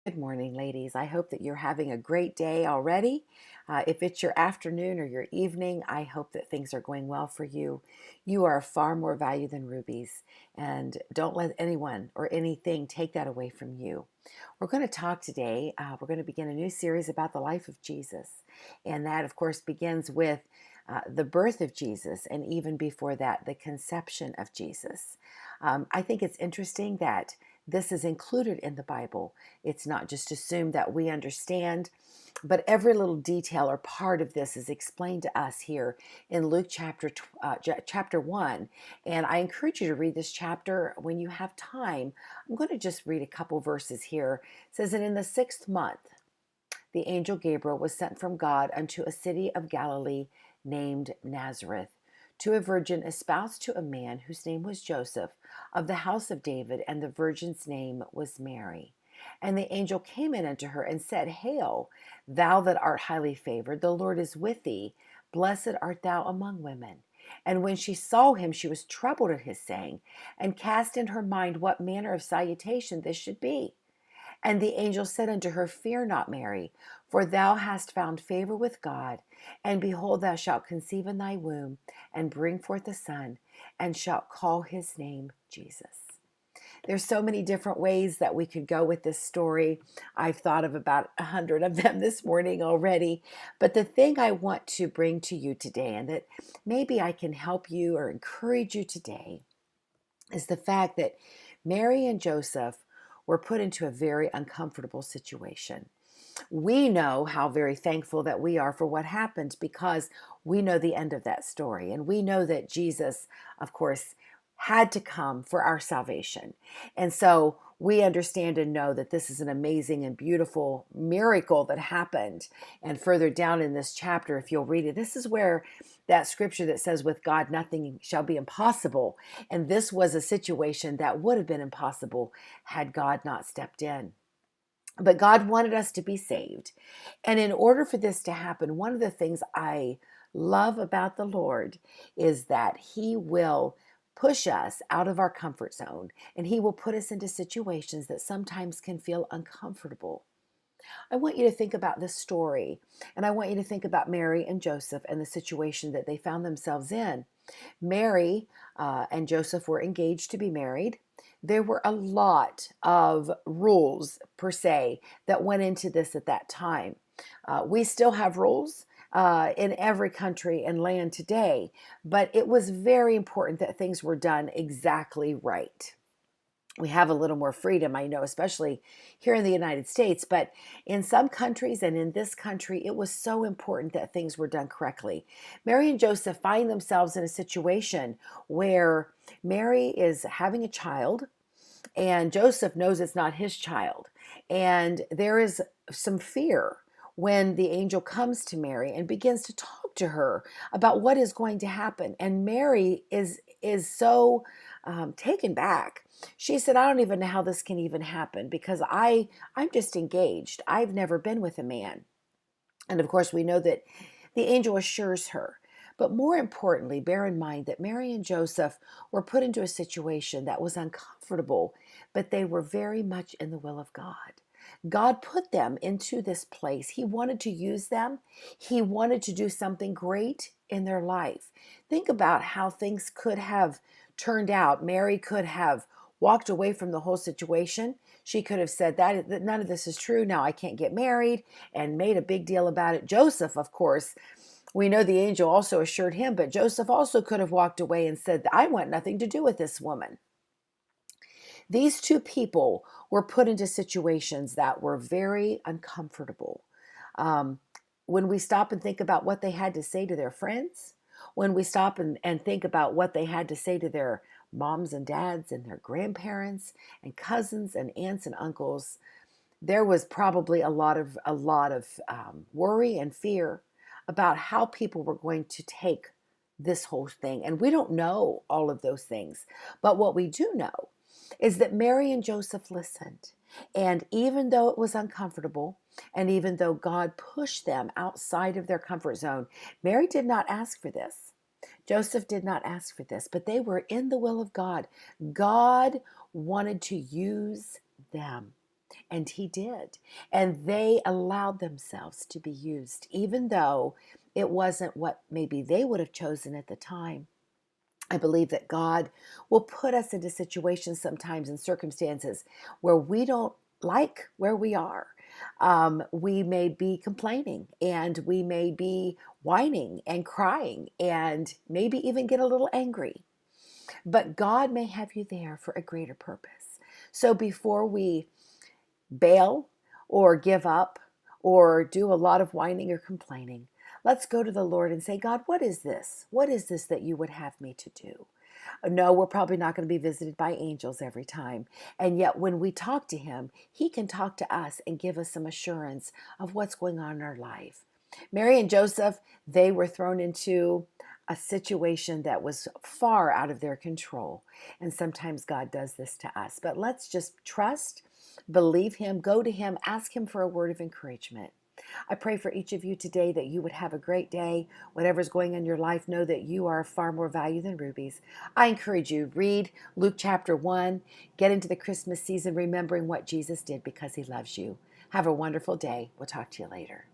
Good morning, ladies. I hope that you're having a great day already. If it's your afternoon or your evening, I hope that things are going well for you. You are far more value than rubies, and don't let anyone or anything take that away from you. We're going to talk today. We're going to begin a new series about the life of Jesus, and that, of course, begins with the birth of Jesus, and even before that, the conception of Jesus. I think it's interesting that this is included in the Bible. It's not just assumed that we understand, but every little detail or part of this is explained to us here in Luke chapter 1. And I encourage you to read this chapter when you have time. I'm going to just read a couple verses here. It says, "And in the 6th month, the angel Gabriel was sent from God unto a city of Galilee named Nazareth, to a virgin espoused to a man whose name was Joseph, of the house of David, and the virgin's name was Mary. And the angel came in unto her and said, Hail, thou that art highly favored, the Lord is with thee. Blessed art thou among women. And when she saw him, she was troubled at his saying, and cast in her mind what manner of salutation this should be. And the angel said unto her, Fear not, Mary, for thou hast found favor with God. And behold, thou shalt conceive in thy womb, and bring forth a son, and shalt call his name Jesus." There's so many different ways that we could go with this story. I've thought of about 100 of them this morning already. But the thing I want to bring to you today, and that maybe I can help you or encourage you today, is the fact that Mary and Joseph were put into a very uncomfortable situation. We know how very thankful that we are for what happened because we know the end of that story. And we know that Jesus, of course, had to come for our salvation. And so we understand and know that this is an amazing and beautiful miracle that happened. And further down in this chapter, if you'll read it, this is where that scripture that says, With God nothing shall be impossible. And this was a situation that would have been impossible had God not stepped in. But God wanted us to be saved. And in order for this to happen, one of the things I love about the Lord is that He will push us out of our comfort zone, and He will put us into situations that sometimes can feel uncomfortable. I want you to think about this story, and I want you to think about Mary and Joseph and the situation that they found themselves in. Mary and Joseph were engaged to be married. There were a lot of rules, per se, that went into this at that time. We still have rules in every country and land today, but it was very important that things were done exactly right. We have a little more freedom, I know, especially here in the United States. But in some countries and in this country, it was so important that things were done correctly. Mary and Joseph find themselves in a situation where Mary is having a child and Joseph knows it's not his child. And there is some fear when the angel comes to Mary and begins to talk to her about what is going to happen. And Mary is so taken back. She said, I don't even know how this can even happen because I'm just engaged. I've never been with a man. And of course, we know that the angel assures her. But more importantly, bear in mind that Mary and Joseph were put into a situation that was uncomfortable, but they were very much in the will of God. God put them into this place. He wanted to use them. He wanted to do something great in their life. Think about how things could have turned out. Mary could have walked away from the whole situation. She could have said that none of this is true. Now I can't get married and made a big deal about it. Joseph, of course, we know the angel also assured him, but Joseph also could have walked away and said, I want nothing to do with this woman. These two people were put into situations that were very uncomfortable. Um, when we stop and think about what they had to say to their friends, when we stop and think about what they had to say to their moms and dads and their grandparents and cousins and aunts and uncles, there was probably a lot of worry and fear about how people were going to take this whole thing. And we don't know all of those things. But what we do know is that Mary and Joseph listened. And even though it was uncomfortable, and even though God pushed them outside of their comfort zone, Mary did not ask for this. Joseph did not ask for this, but they were in the will of God. God wanted to use them. And he did. And they allowed themselves to be used, even though it wasn't what maybe they would have chosen at the time. I believe that God will put us into situations sometimes and circumstances where we don't like where we are. We may be complaining and we may be whining and crying and maybe even get a little angry. But God may have you there for a greater purpose. So before we bail or give up or do a lot of whining or complaining, let's go to the Lord and say, God, what is this? What is this that you would have me to do? No, we're probably not going to be visited by angels every time. And yet, when we talk to Him, He can talk to us and give us some assurance of what's going on in our life. Mary and Joseph, they were thrown into a situation that was far out of their control. And sometimes God does this to us. But let's just trust, believe Him, go to Him, ask Him for a word of encouragement. I pray for each of you today that you would have a great day. Whatever's going on in your life, know that you are far more value than rubies. I encourage you, read Luke chapter 1, get into the Christmas season remembering what Jesus did because He loves you. Have a wonderful day. We'll talk to you later.